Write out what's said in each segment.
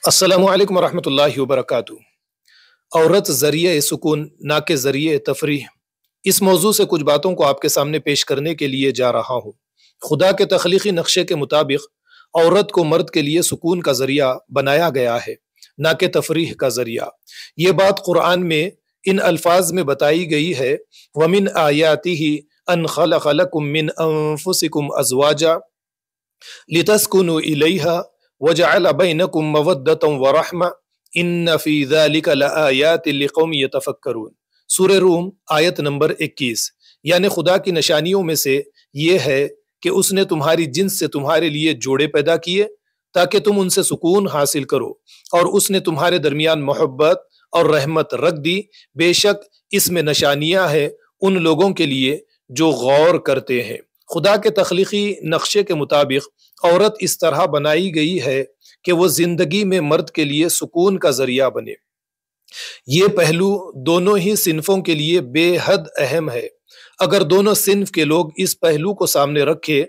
अस्सलामु अलैकुम वरहमतुल्लाहि वबरकातुहू। औरत ज़रिए सुकून ना के ज़रिए तफरीह, इस मौजू से कुछ बातों को आपके सामने पेश करने के लिए जा रहा हूँ। खुदा के तख्लीकी नक्शे के मुताबिक औरत को मर्द के लिए सुकून का ज़रिया बनाया गया है, ना कि तफरीह का ज़रिया। ये बात कुरान में इन अल्फाज में बताई गई है, वमिन आयातिही अन खलक़ लकुम मिन अनफुसिकुम अज़वाजा लितस्कुनु इलैहा वजअल बैनकुम मवद्दतन व रहमा इन्न फी ज़ालिका लआयातिन लिक़ौमिन यतफ़क्करून। सूरह रूम आयत नंबर 21। यानी खुदा की निशानियों में से ये है कि उसने तुम्हारी जिन्स से तुम्हारे लिए जोड़े पैदा किए ताकि तुम उनसे सुकून हासिल करो, और उसने तुम्हारे दरमियान मोहब्बत और रहमत रख दी। बेशक इसमें निशानियां हैं उन लोगों के लिए जो गौर करते हैं। खुदा के तख्लीकी नक्शे के मुताबिक औरत इस तरह बनाई गई है कि वो जिंदगी में मर्द के लिए सुकून का जरिया बने। ये पहलू दोनों ही सिन्फों के लिए बेहद अहम है। अगर दोनों सिन्फ के लोग इस पहलू को सामने रखे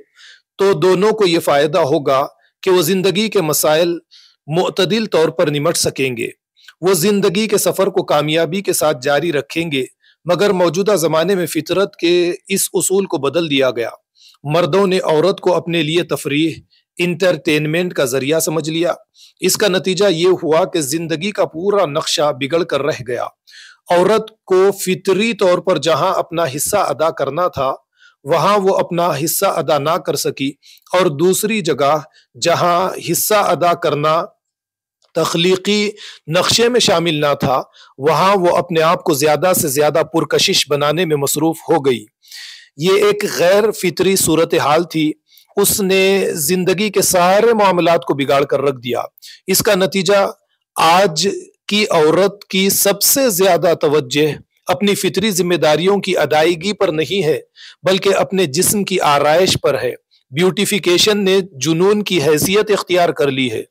तो दोनों को ये फायदा होगा कि वो जिंदगी के मसाइल मुतदिल तौर पर निमट सकेंगे। वो जिंदगी के सफर को कामयाबी के साथ जारी रखेंगे। मगर मौजूदा जमाने में फितरत के इस उसूल को बदल दिया गया। मर्दों ने औरत को अपने लिए तफरीह, इंटरटेनमेंट का जरिया समझ लिया। इसका नतीजा ये हुआ कि जिंदगी का पूरा नक्शा बिगड़ कर रह गया। औरत को फितरी तौर पर जहां अपना हिस्सा अदा करना था वहां वो अपना हिस्सा अदा ना कर सकी, और दूसरी जगह जहां हिस्सा अदा करना तख्लीकी नक्शे में शामिल ना था वहां वो अपने आप को ज्यादा से ज्यादा पुरकशिश बनाने में मसरूफ हो गई। ये एक गैर फितरी सूरत हाल थी। उसने जिंदगी के सारे मामलात को बिगाड़ कर रख दिया। इसका नतीजा आज की औरत की सबसे ज्यादा तवज्जो अपनी फितरी जिम्मेदारियों की अदायगी पर नहीं है, बल्कि अपने जिस्म की आराइश पर है। ब्यूटिफिकेशन ने जुनून की हैसियत इख्तियार कर ली है।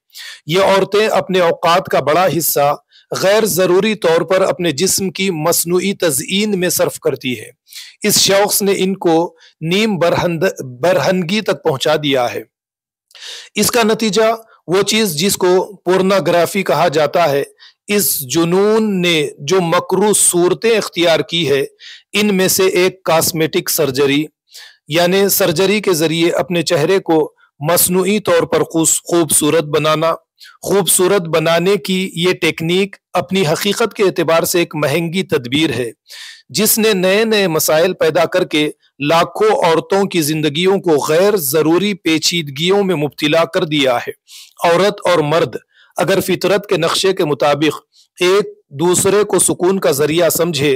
ये औरतें अपने औकात का बड़ा हिस्सा गैर जरूरी तौर पर अपने जिस्म की मसनूई तज़यीन में सर्फ करती है। इस शौक़ ने इनको नीम बरहनगी तक पहुंचा दिया है। इसका नतीजा वो चीज जिसको पोर्नोग्राफी कहा जाता है, इस जुनून ने जो मकरू सूरतें इख्तियार की है, इनमें से एक कॉस्मेटिक सर्जरी, यानी सर्जरी के जरिए अपने चेहरे को मसनूई तौर पर खूबसूरत बनाना। खूबसूरत बनाने की ये टेक्निक अपनी हकीकत के एतबार से एक महंगी तदबीर है, जिसने नए नए मसाइल पैदा करके लाखों औरतों की जिंदगियों को गैर जरूरी पेचीदगियों में मुब्तला कर दिया है। औरत और मर्द अगर फितरत के नक्शे के मुताबिक एक दूसरे को सुकून का जरिया समझे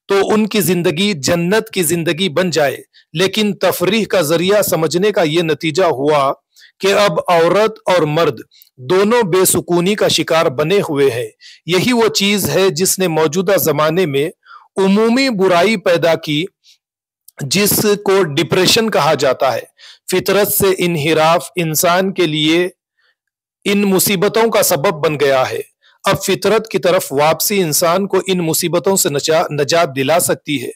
तो उनकी जिंदगी जन्नत की जिंदगी बन जाए। लेकिन तफरीह का जरिया समझने का ये नतीजा हुआ कि अब औरत और मर्द दोनों बेसुकूनी का शिकार बने हुए हैं। यही वो चीज है जिसने मौजूदा जमाने में उमूमी बुराई पैदा की, जिसको डिप्रेशन कहा जाता है। फितरत से इनहिराफ इंसान के लिए इन मुसीबतों का सबब बन गया है। अब फितरत की तरफ वापसी इंसान को इन मुसीबतों से नजात दिला सकती है।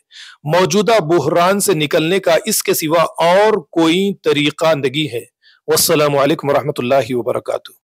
मौजूदा बुहरान से निकलने का इसके सिवा और कोई तरीका नहीं है। वस्सलामु अलैकुम वरहमतुल्लाहि वबरकातुहू।